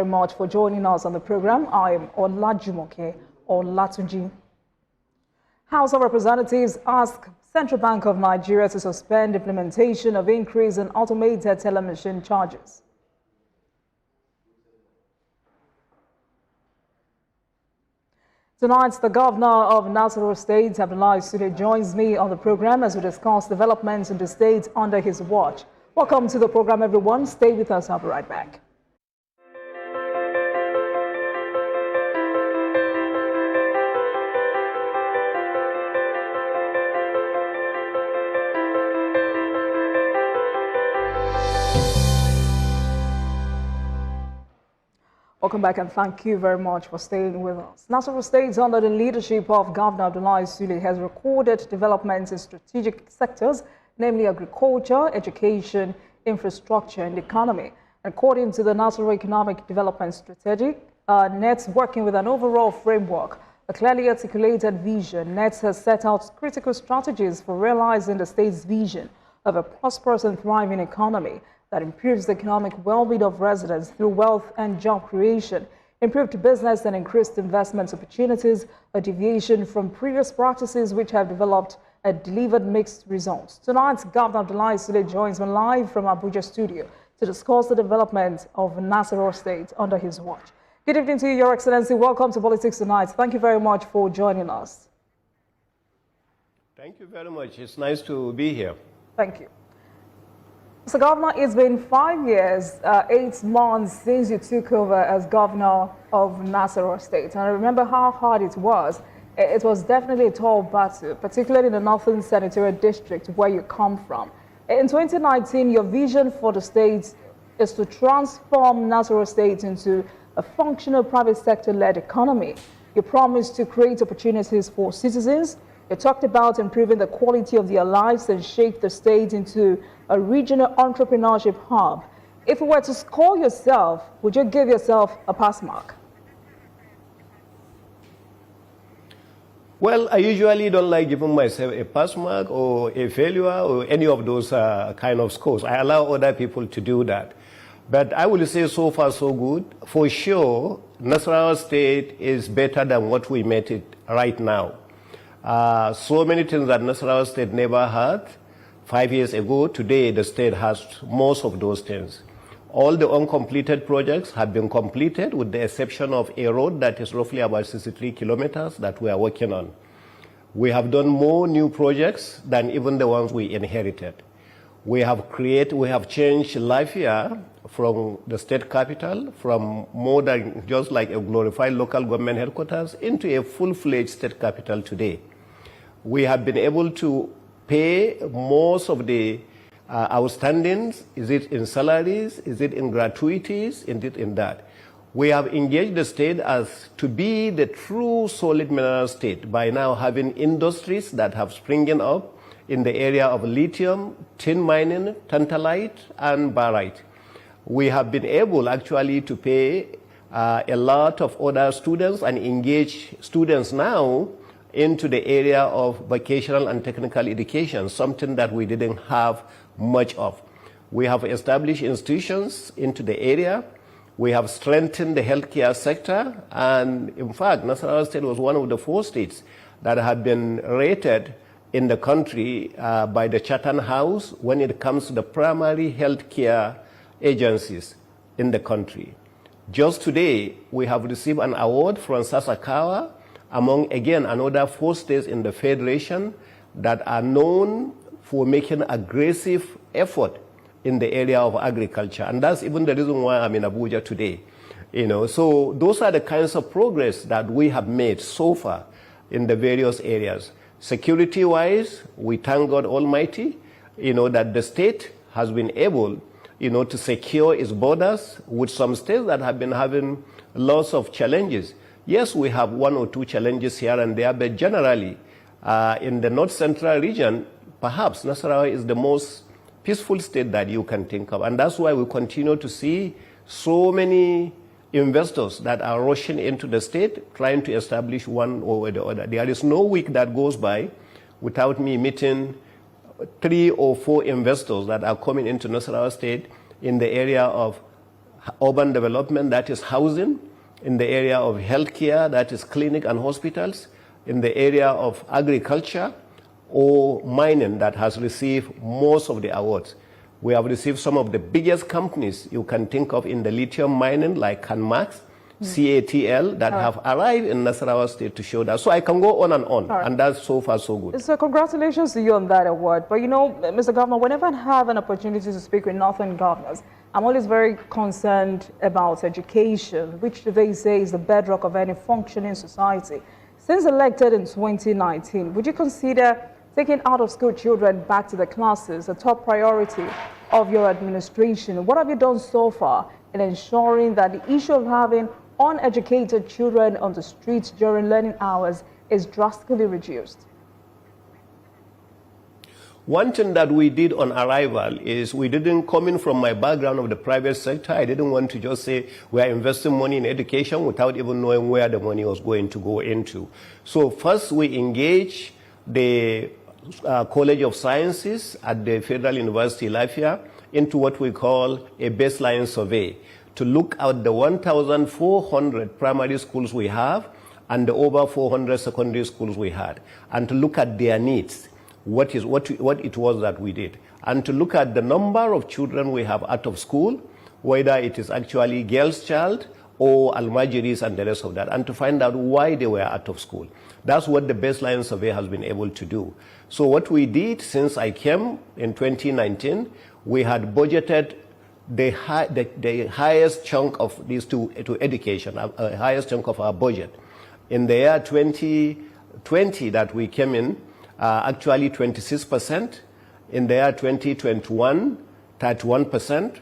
Very much for joining us on the program. I am Olajumoke Olatunji. House of Representatives ask Central Bank of Nigeria to suspend implementation of increase in automated teller machine charges. Tonight, the Governor of Nasarawa State, Abdullahi Sule, joins me on the program as we discuss developments in the state under his watch. Welcome to the program, everyone. Stay with us. I'll be right back. Welcome back and thank you very much for staying with us. Nasarawa State, under the leadership of Governor Abdullahi Sule, has recorded developments in strategic sectors, namely agriculture, education, infrastructure, and economy. According to the Nasarawa Economic Development Strategy, NETS, working with an overall framework, a clearly articulated vision, NETS has set out critical strategies for realizing the state's vision of a prosperous and thriving economy that improves the economic well-being of residents through wealth and job creation, improved business and increased investment opportunities, a deviation from previous practices which have developed and delivered mixed results. Tonight, Governor Abdullahi Sule joins me live from Abuja studio to discuss the development of Nasarawa State under his watch. Good evening to you, Your Excellency. Welcome to Politics Tonight. Thank you very much for joining us. Thank you very much. It's nice to be here. Thank you. Mr. Governor, it's been 5 years, 8 months since you took over as governor of Nasarawa State. And I remember how hard it was. It was definitely a tall battle, particularly in the Northern Senatorial District where you come from. In 2019, your vision for the state is to transform Nasarawa State into a functional private sector-led economy. You promised to create opportunities for citizens. You talked about improving the quality of their lives and shape the state into a regional entrepreneurship hub. If you were to score yourself, would you give yourself a pass mark? Well, I usually don't like giving myself a pass mark or a failure or any of those kind of scores. I allow other people to do that. But I will say so far so good. For sure, Nasarawa State is better than what we met it right now. So many things that Nasarawa State never had 5 years ago, today the state has most of those things. All the uncompleted projects have been completed with the exception of a road that is roughly about 63 kilometers that we are working on. We have done more new projects than even the ones we inherited. We have changed Lafia from the state capital, from more than just like a glorified local government headquarters into a full-fledged state capital today. We have been able to pay most of the outstandings. Is it in salaries? Is it in gratuities? Is it in that? We have engaged the state as to be the true solid mineral state by now having industries that have springing up in the area of lithium, tin mining, tantalite, and barite. We have been able actually to pay a lot of other students and engage students now into the area of vocational and technical education, something that we didn't have much of. We have established institutions into the area. We have strengthened the healthcare sector. And in fact, Nasarawa State was one of the 4 states that had been rated in the country by the Chatham House when it comes to the primary healthcare agencies in the country. Just today, we have received an award from Sasakawa among, again, another 4 states in the Federation that are known for making aggressive effort in the area of agriculture. And that's even the reason why I'm in Abuja today. So those are the kinds of progress that we have made so far in the various areas. Security-wise, we thank God Almighty, that the state has been able, to secure its borders with some states that have been having lots of challenges. Yes, we have 1 or 2 challenges here and there, but generally, in the North Central region, perhaps Nasarawa is the most peaceful state that you can think of. And that's why we continue to see so many investors that are rushing into the state, trying to establish one over the other. There is no week that goes by without me meeting 3 or 4 investors that are coming into Nasarawa State in the area of urban development, that is housing, in the area of healthcare, that is clinic and hospitals, in the area of agriculture, or mining that has received most of the awards. We have received some of the biggest companies you can think of in the lithium mining, like CanMax, CATL, that have arrived in Nasarawa State to show that. So I can go on and on, and that's so far so good. So congratulations to you on that award. But you know, Mr. Governor, whenever I have an opportunity to speak with Northern governors, I'm always very concerned about education, which they say is the bedrock of any functioning society. Since elected in 2019, would you consider taking out-of-school children back to the classes a top priority of your administration? What have you done so far in ensuring that the issue of having uneducated children on the streets during learning hours is drastically reduced? One thing that we did on arrival is we didn't, coming from my background of the private sector, I didn't want to just say we are investing money in education without even knowing where the money was going to go into. So first we engaged the College of Sciences at the Federal University Lafayette into what we call a baseline survey to look at the 1,400 primary schools we have and the over 400 secondary schools we had, and to look at their needs, what it was that we did, and to look at the number of children we have out of school, whether it is actually girls' child or Almajiris and the rest of that, and to find out why they were out of school. That's what the baseline survey has been able to do. So what we did since I came in 2019, we had budgeted the highest chunk of these to education, highest chunk of our budget. In the year 2020 that we came in, actually 26%. In the year 2021, 31%.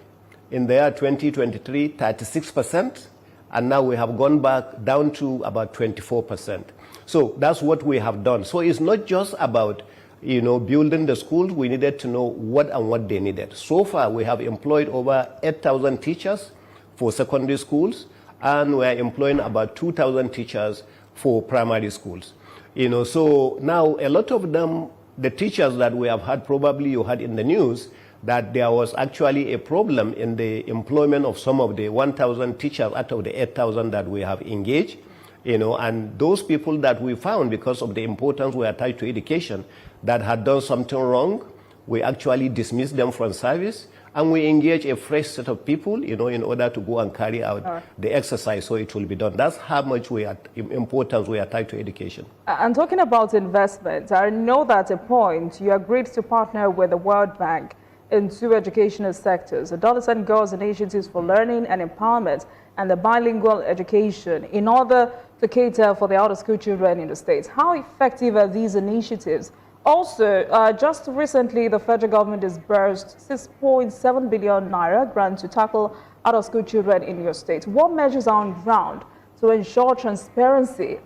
In the year 2023, 36%. And now we have gone back down to about 24%. So that's what we have done. So it's not just about, you know, building the schools. We needed to know what they needed. So far, we have employed over 8,000 teachers for secondary schools, and we are employing about 2,000 teachers for primary schools. You know, so now a lot of them, the teachers that we have had, probably you had in the news, that there was actually a problem in the employment of some of the 1,000 teachers out of the 8,000 that we have engaged. You know, and those people that we found, because of the importance we attach to education, that had done something wrong, we actually dismissed them from service, and we engage a fresh set of people, you know, in order to go and carry out the exercise, so it will be done. That's how much importance we attach to education. And talking about investment, I know that at a point you agreed to partner with the World Bank in two educational sectors, adolescent girls initiatives for learning and empowerment, and the bilingual education, in order to cater for the out-of-school children in the States. How effective are these initiatives? Also, just recently, the federal government disbursed 6.7 billion naira grant to tackle out-of-school children in your state. What measures are on ground to ensure transparency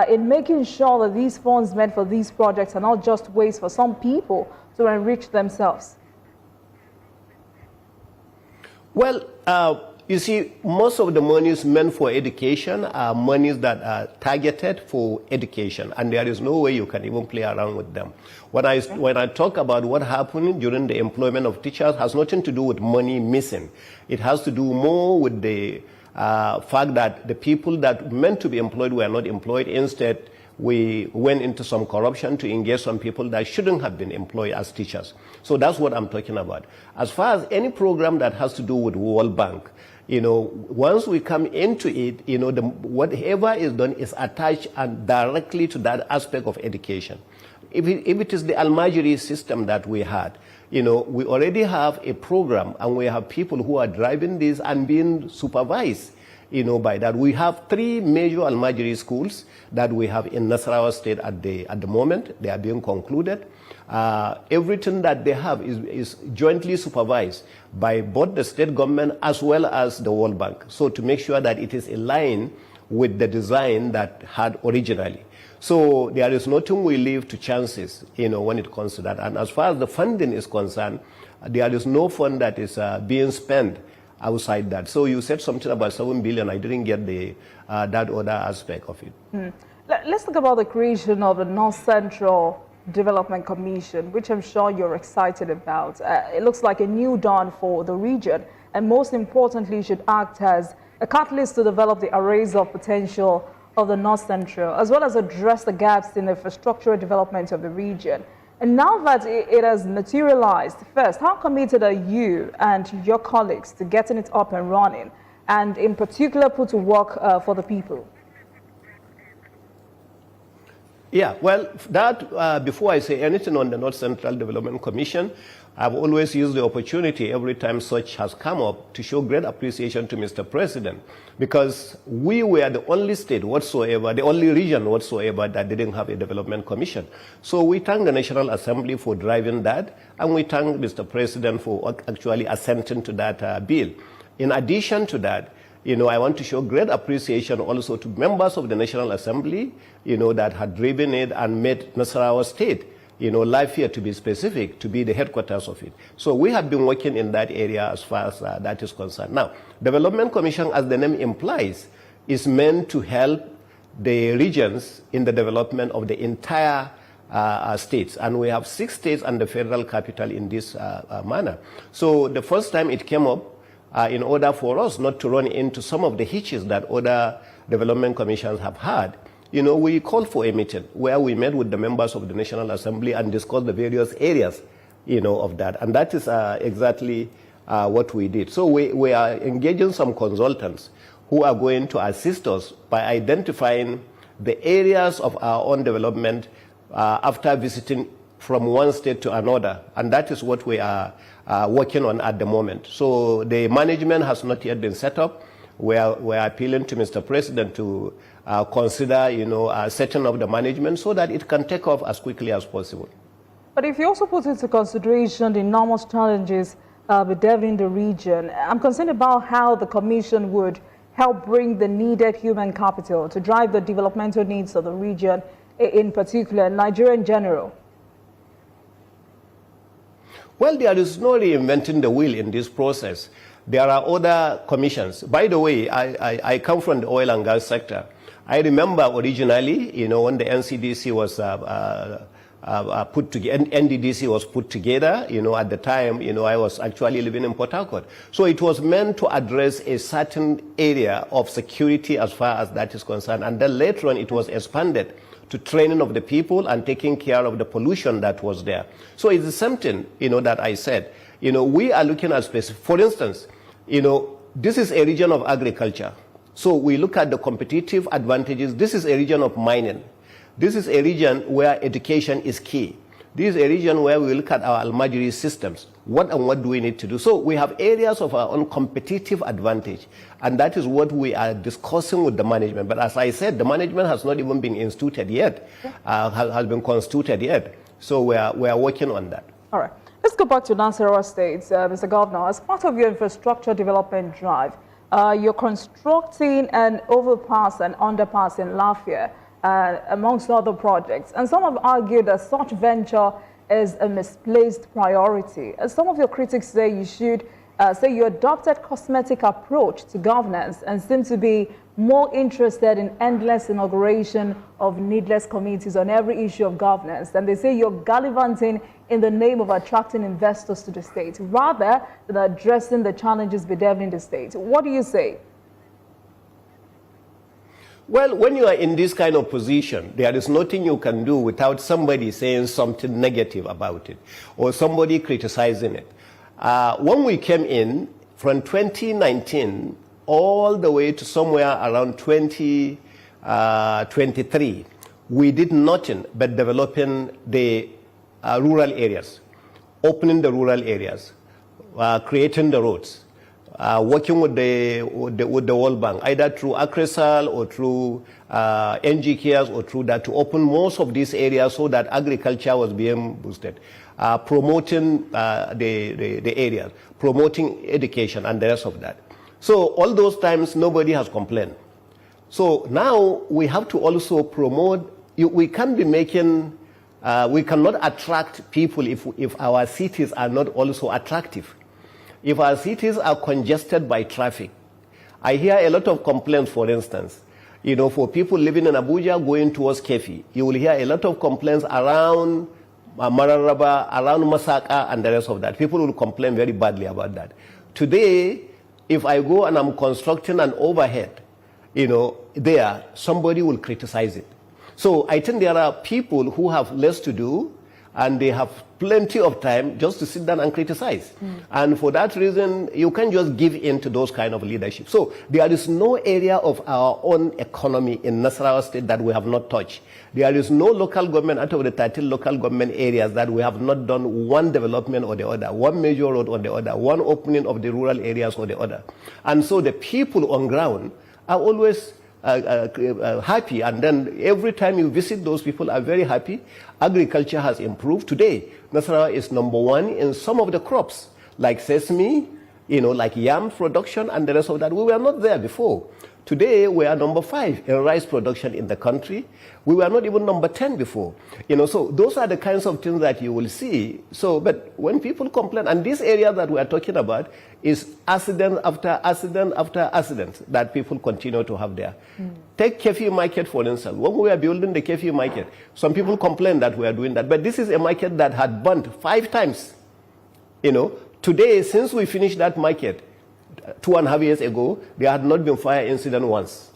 in making sure that these funds meant for these projects are not just waste for some people to enrich themselves? Well, you see, most of the monies meant for education are monies that are targeted for education, and there is no way you can even play around with them. When I talk about what happened during the employment of teachers, has nothing to do with money missing. It has to do more with the fact that the people that meant to be employed were not employed. Instead, we went into some corruption to engage some people that shouldn't have been employed as teachers. So that's what I'm talking about. As far as any program that has to do with World Bank, you know, once we come into it, you know, whatever is done is attached and directly to that aspect of education. If it is the Almajiri system that we had, you know, we already have a program, and we have people who are driving this and being supervised, you know, by that. We have 3 major Almajiri schools that we have in Nasarawa State at the moment. They are being concluded. Everything that they have is jointly supervised by both the state government as well as the World Bank. So to make sure that it is in line with the design that had originally. So there is nothing we leave to chances, you know, when it comes to that. And as far as the funding is concerned, there is no fund that is being spent outside that. So you said something about 7 billion. I didn't get that other aspect of it. Let's talk about the creation of the North Central Development Commission, which I'm sure you're excited about. It looks like a new dawn for the region. and most importantly should act as a catalyst to develop the arrays of potential of the North Central, as well as address the gaps in the infrastructural development of the region. And now that it has materialized, first, how committed are you and your colleagues to getting it up and running, and in particular put to work for the people? Yeah, well, that before I say anything on the North Central Development Commission, I've always used the opportunity every time such has come up to show great appreciation to Mr. President, because we were the only state whatsoever, the only region whatsoever that didn't have a development commission. So we thank the National Assembly for driving that, and we thank Mr. President for actually assenting to that bill. In addition to that, I want to show great appreciation also to members of the National Assembly, that had driven it and made Nasarawa State, life here to be specific, to be the headquarters of it. So we have been working in that area as far as that is concerned. Now, Development Commission, as the name implies, is meant to help the regions in the development of the entire states. And we have 6 states and the federal capital in this manner. So the first time it came up, in order for us not to run into some of the hitches that other development commissions have had, we called for a meeting where we met with the members of the National Assembly and discussed the various areas, of that. And that is exactly what we did. So we are engaging some consultants who are going to assist us by identifying the areas of our own development after visiting from one state to another. And that is what we are working on at the moment. So the management has not yet been set up. We are appealing to Mr. President to consider, setting up the management so that it can take off as quickly as possible. But if you also put into consideration the enormous challenges bedeviling the region, I'm concerned about how the Commission would help bring the needed human capital to drive the developmental needs of the region, in particular, Nigeria in general. Well, there is no reinventing the wheel in this process. There are other commissions. By the way, I come from the oil and gas sector. I remember originally, when the NCDC was put together, NDDC was put together, at the time, I was actually living in Port Harcourt. So it was meant to address a certain area of security as far as that is concerned. And then later on, it was expanded to training of the people and taking care of the pollution that was there. So it's the same thing, that I said. We are looking at specific, for instance, this is a region of agriculture. So we look at the competitive advantages. This is a region of mining. This is a region where education is key. This is a region where we look at our Almajiri systems. What do we need to do? So we have areas of our own competitive advantage, and that is what we are discussing with the management. But as I said, the management has not even been instituted yet, has been constituted yet. So we are working on that. All right. Let's go back to Nasarawa State, Mr. Governor. As part of your infrastructure development drive, you're constructing an overpass and underpass in Lafia, amongst other projects. And some have argued that such venture is a misplaced priority. As some of your critics say, you should say you adopted cosmetic approach to governance and seem to be more interested in endless inauguration of needless committees on every issue of governance. And they say you're gallivanting in the name of attracting investors to the state, rather than addressing the challenges bedeviling the state. What do you say? Well, when you are in this kind of position, there is nothing you can do without somebody saying something negative about it or somebody criticizing it. When we came in from 2019 all the way to somewhere around 2023, we did nothing but developing the rural areas, opening the rural areas, creating the roads, working with the World Bank, either through Acresal or through NG Cares or through that, to open most of these areas so that agriculture was being boosted, promoting the areas, promoting education and the rest of that. So all those times, nobody has complained. So now we have to also promote. We can't be making, we cannot attract people if our cities are not also attractive. If our cities are congested by traffic, I hear a lot of complaints, for instance, for people living in Abuja going towards Kefi. You will hear a lot of complaints around Mararaba, around Masaka, and the rest of that. People will complain very badly about that. Today, if I go and I'm constructing an overhead, there, somebody will criticize it. So I think there are people who have less to do and they have plenty of time just to sit down and criticize. And for that reason, you can't just give in to those kind of leadership. So there is no area of our own economy in Nasarawa State that we have not touched. There is no local government out of the 13 local government areas that we have not done one development or the other, one major road or the other, one opening of the rural areas or the other. And so the people on ground are always happy, and then every time you visit, those people are very happy. Agriculture has improved. Today, Nasarawa is #1 in some of the crops, like sesame, like yam production and the rest of that. We were not there before. Today, we are #5 in rice production in the country. We were not even #10 before. So those are the kinds of things that you will see. So, but when people complain, and this area that we are talking about is accident after accident after accident that people continue to have there. Take Kefi Market, for instance. When we were building the Kefi Market, some people complained that we are doing that. But this is a market that had burnt 5 times. Today, since we finished that market, 2.5 years ago, there had not been fire incident once.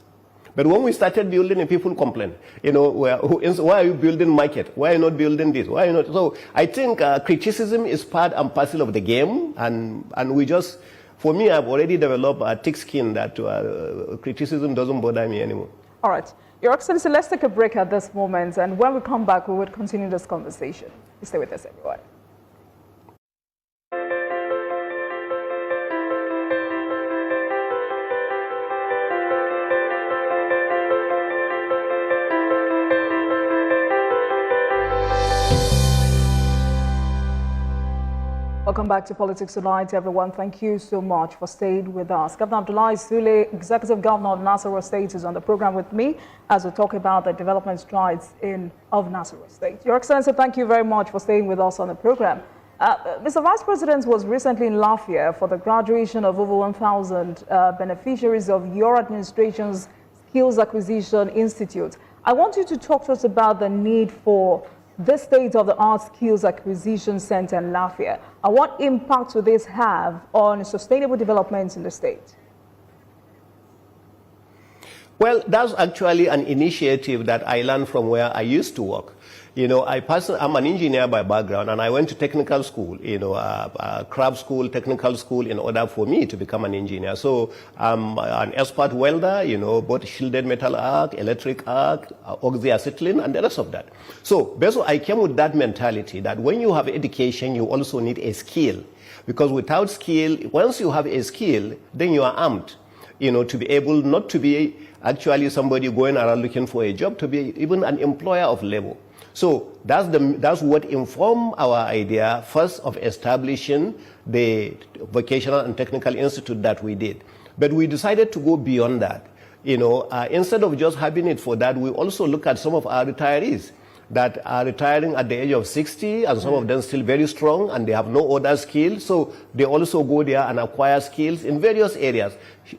But when we started building, people complained, why are you building market? Why are you not building this? Why are you not? So I think criticism is part and parcel of the game, and we just, for me, I've already developed a thick skin that criticism doesn't bother me anymore. All right. Your Excellency, let's take a break at this moment, and when we come back, we will continue this conversation. Stay with us, everyone. Welcome back to Politics Tonight, everyone. Thank you so much for staying with us. Governor Abdullahi Sule, Executive Governor of Nasarawa State, is on the program with me as we talk about the development strides of Nasarawa State. Your Excellency, thank you very much for staying with us on the program. Mr. Vice President was recently in Lafayette for the graduation of over 1,000 beneficiaries of your administration's Skills Acquisition Institute. I want you to talk to us about the need for this state-of-the-art Skills Acquisition Center in Lafayette, and what impact will this have on sustainable development in the state? Well, that's actually an initiative that I learned from where I used to work. I'm an engineer by background, and I went to technical school, craft school, technical school, in order for me to become an engineer. So I'm an expert welder, both shielded metal arc, electric arc, oxyacetylene, and the rest of that. So basically, I came with that mentality that when you have education, you also need a skill. Because without skill, once you have a skill, then you are armed, to be able not to be actually somebody going around looking for a job, to be even an employer of labor. So that's what informed our idea first of establishing the Vocational and Technical Institute that we did. But we decided to go beyond that. Instead of just having it for that, we also look at some of our retirees that are retiring at the age of 60, and some of them still very strong, and they have no other skills. So they also go there and acquire skills in various areas,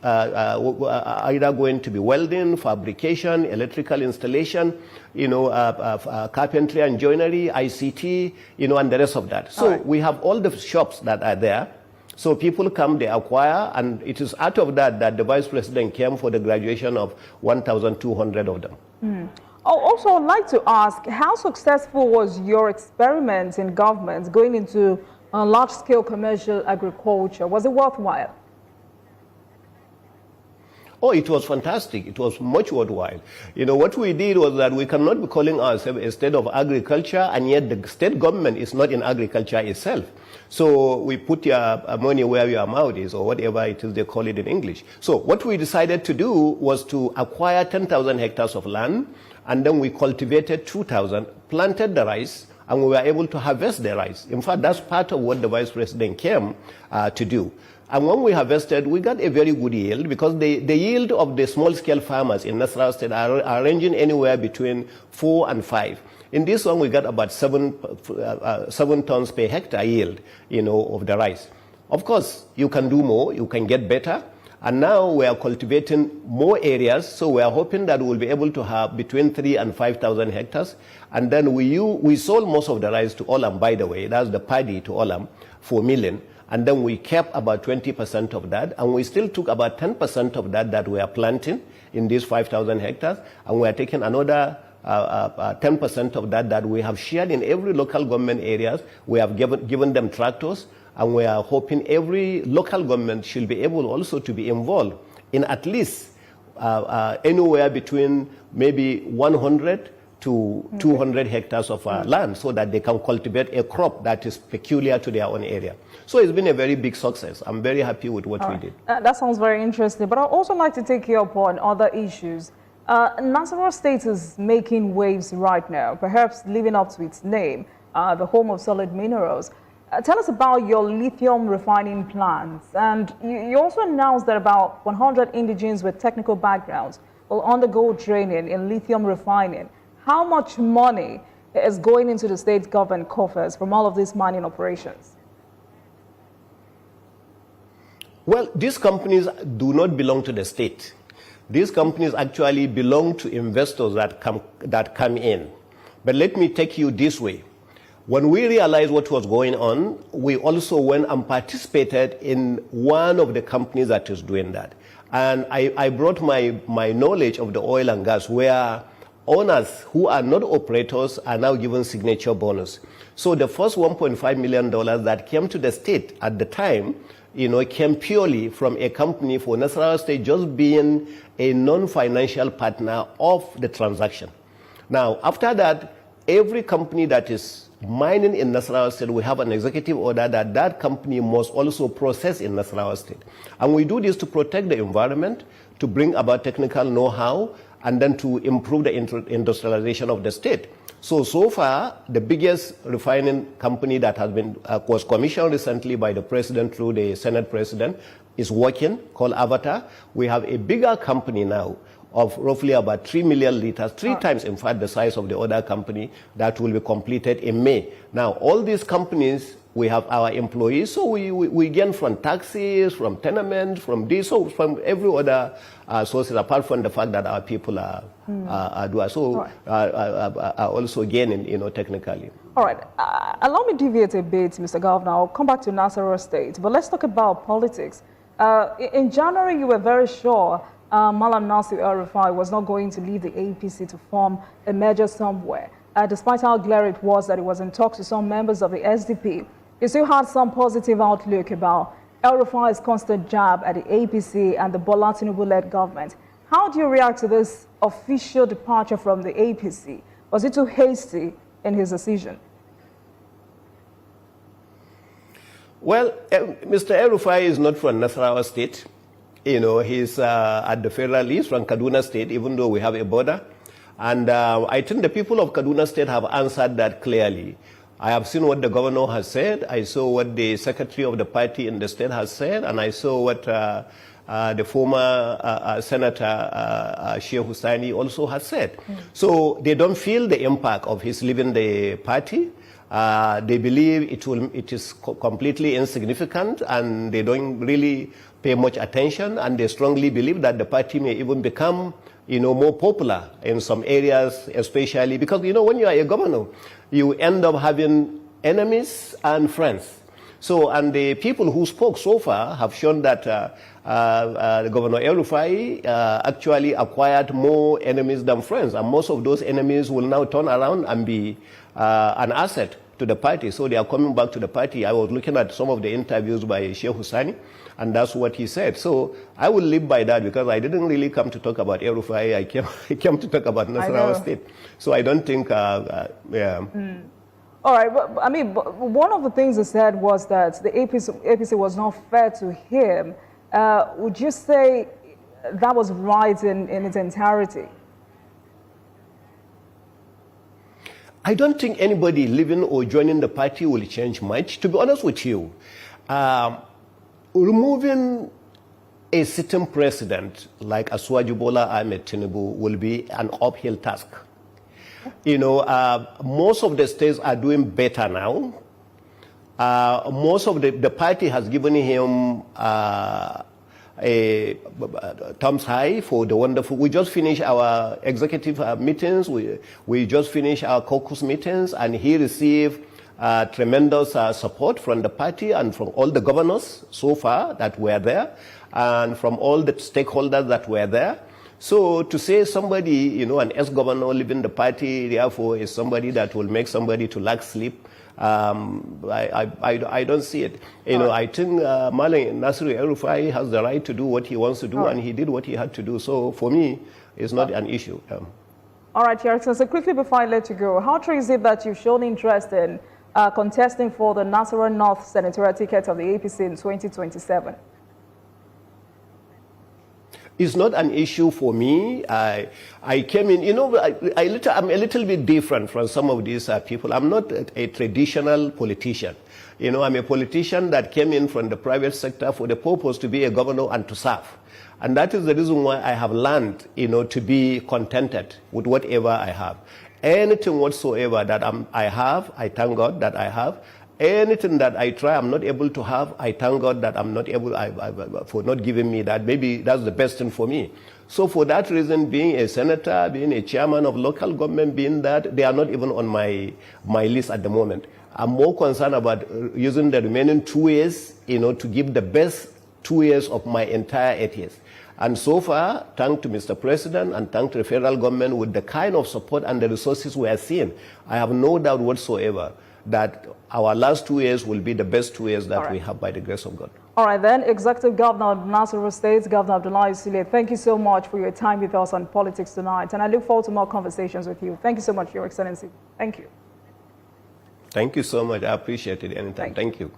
either going to be welding, fabrication, electrical installation, carpentry and joinery, ICT, and the rest of that. So we have all the shops that are there. So people come, they acquire, and it is out of that the Vice President came for the graduation of 1,200 of them. Also, I'd like to ask, how successful was your experiment in government going into large-scale commercial agriculture? Was it worthwhile? Oh, it was fantastic. It was much worthwhile. What we did was that we cannot be calling ourselves a state of agriculture, and yet the state government is not in agriculture itself. So we put your money where your mouth is, or whatever it is they call it in English. So what we decided to do was to acquire 10,000 hectares of land, and then we cultivated 2,000, planted the rice, and we were able to harvest the rice. In fact, that's part of what the Vice President came to do. And when we harvested, we got a very good yield, because the yield of the small-scale farmers in Nasarawa State are ranging anywhere between 4 and 5. In this one, we got about 7 tons per hectare yield, of the rice. Of course, you can do more, you can get better. And now we are cultivating more areas, so we are hoping that we'll be able to have between 3,000 and 5,000 hectares. And then we sold most of the rice to Olam, by the way. That's the paddy to Olam for milling. and then we kept about 20% of that, and we still took about 10% of that we are planting in these 5,000 hectares, and we are taking another 10% of that we have shared in every local government areas. We have given them tractors, and we are hoping every local government should be able also to be involved in at least anywhere between maybe 100 to 200 hectares of land, so that they can cultivate a crop that is peculiar to their own area. So it's been a very big success. I'm very happy with what we did. That sounds very interesting, but I'd also like to take you up on other issues. Nasarawa State is making waves right now, perhaps living up to its name, the home of solid minerals. Tell us about your lithium refining plans. And you also announced that about 100 indigenes with technical backgrounds will undergo training in lithium refining. How much money is going into the state government coffers from all of these mining operations? Well, these companies do not belong to the state. These companies actually belong to investors that come in. But let me take you this way. When we realized what was going on, we also went and participated in one of the companies that is doing that. And I brought my knowledge of the oil and gas, where owners who are not operators are now given signature bonus. So the first $1.5 million that came to the state at the time, came purely from a company for Nasarawa State just being a non-financial partner of the transaction. Now, after that, every company that is mining in Nasarawa State, we have an executive order that company must also process in Nasarawa State. And we do this to protect the environment, to bring about technical know-how, and then to improve the industrialization of the state. So far, the biggest refining company that has been was commissioned recently by the president through the Senate president is working, called Avatar. We have a bigger company now of roughly about 3 million liters, three times, in fact, the size of the other company, that will be completed in May. Now, all these companies, we have our employees, so we gain from taxes, from tenements, from this, so from every other sources, apart from the fact that our people are also gaining, technically. All right. Allow me to deviate a bit, Mr. Governor. I'll come back to Nasarawa State, but let's talk about politics. In January, you were very sure Malam Nasir El-Rufai was not going to leave the APC to form a merger somewhere, despite how glaring it was that he was in talks with some members of the SDP. You still had some positive outlook about El-Rufai's constant jab at the APC and the Bola Tinubu-led government. How do you react to this official departure from the APC? Was it too hasty in his decision? Well, Mr. El-Rufai is not from Nasarawa State. He's at the federal list from Kaduna State, even though we have a border. And I think the people of Kaduna State have answered that clearly. I have seen what the governor has said. I saw what the secretary of the party in the state has said. And I saw what the former Senator Sheikh Hussaini also has said. So they don't feel the impact of his leaving the party. They believe it is completely insignificant, and they don't really pay much attention, and they strongly believe that the party may even become more popular in some areas, especially because, when you are a governor, you end up having enemies and friends. So, and the people who spoke so far have shown that Governor El-Rufai actually acquired more enemies than friends, and most of those enemies will now turn around and be an asset to the party. So they are coming back to the party. I was looking at some of the interviews by Sheikh Hussaini, and that's what he said. So I will live by that, because I didn't really come to talk about El-Rufai. I came to talk about Nasarawa State. So I don't think, All right, but, one of the things he said was that the APC was not fair to him. Would you say that was right in its entirety? I don't think anybody leaving or joining the party will change much. To be honest with you, removing a sitting president like Asuwaju Bola Ahmed Tinubu will be an uphill task. Most of the states are doing better now. Most of the party has given him a thumbs high for the wonderful. We just finished our executive meetings. We just finished our caucus meetings, and he received tremendous support from the party and from all the governors so far that were there, and from all the stakeholders that were there. So to say somebody, you know, an ex-governor leaving the party, therefore, is somebody that will make somebody to lack sleep, I don't see it. You know, I think Malam Nasiru El-Rufai has the right to do what he wants to do, and he did what he had to do. So for me, it's not an issue. All right, Your Excellency, quickly before I let you go, how true is it that you've shown interest in contesting for the Nasarawa North senatorial ticket of the APC in 2027? It's not an issue for me. I came in, you know, I'm a little bit different from some of these people. I'm not a traditional politician. You know, I'm a politician that came in from the private sector for the purpose to be a governor and to serve. And that is the reason why I have learned, you know, to be contented with whatever I have. Anything whatsoever that I have, I thank God that I have. Anything that I try, I'm not able to have, I thank God that I'm not able, for not giving me that. Maybe that's the best thing for me. So for that reason, being a senator, being a chairman of local government, being that, they are not even on my list at the moment. I'm more concerned about using the remaining 2 years, you know, to give the best 2 years of my entire 8 years. And so far, thanks to Mr. President and thanks to the federal government with the kind of support and the resources we are seeing, I have no doubt whatsoever that our last 2 years will be the best 2 years that we have by the grace of God. All right, then, Executive Governor of Nasarawa State, Governor Abdullahi Sule, thank you so much for your time with us on Politics Tonight, and I look forward to more conversations with you. Thank you so much, Your Excellency. Thank you. Thank you so much. I appreciate it anytime. Thank you.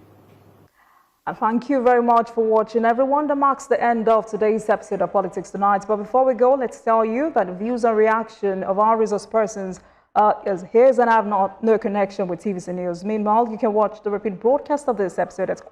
And thank you very much for watching, everyone. That marks the end of today's episode of Politics Tonight. But before we go, let's tell you that the views and reaction of our resource persons is his and have no connection with TVC News. Meanwhile, you can watch the repeat broadcast of this episode at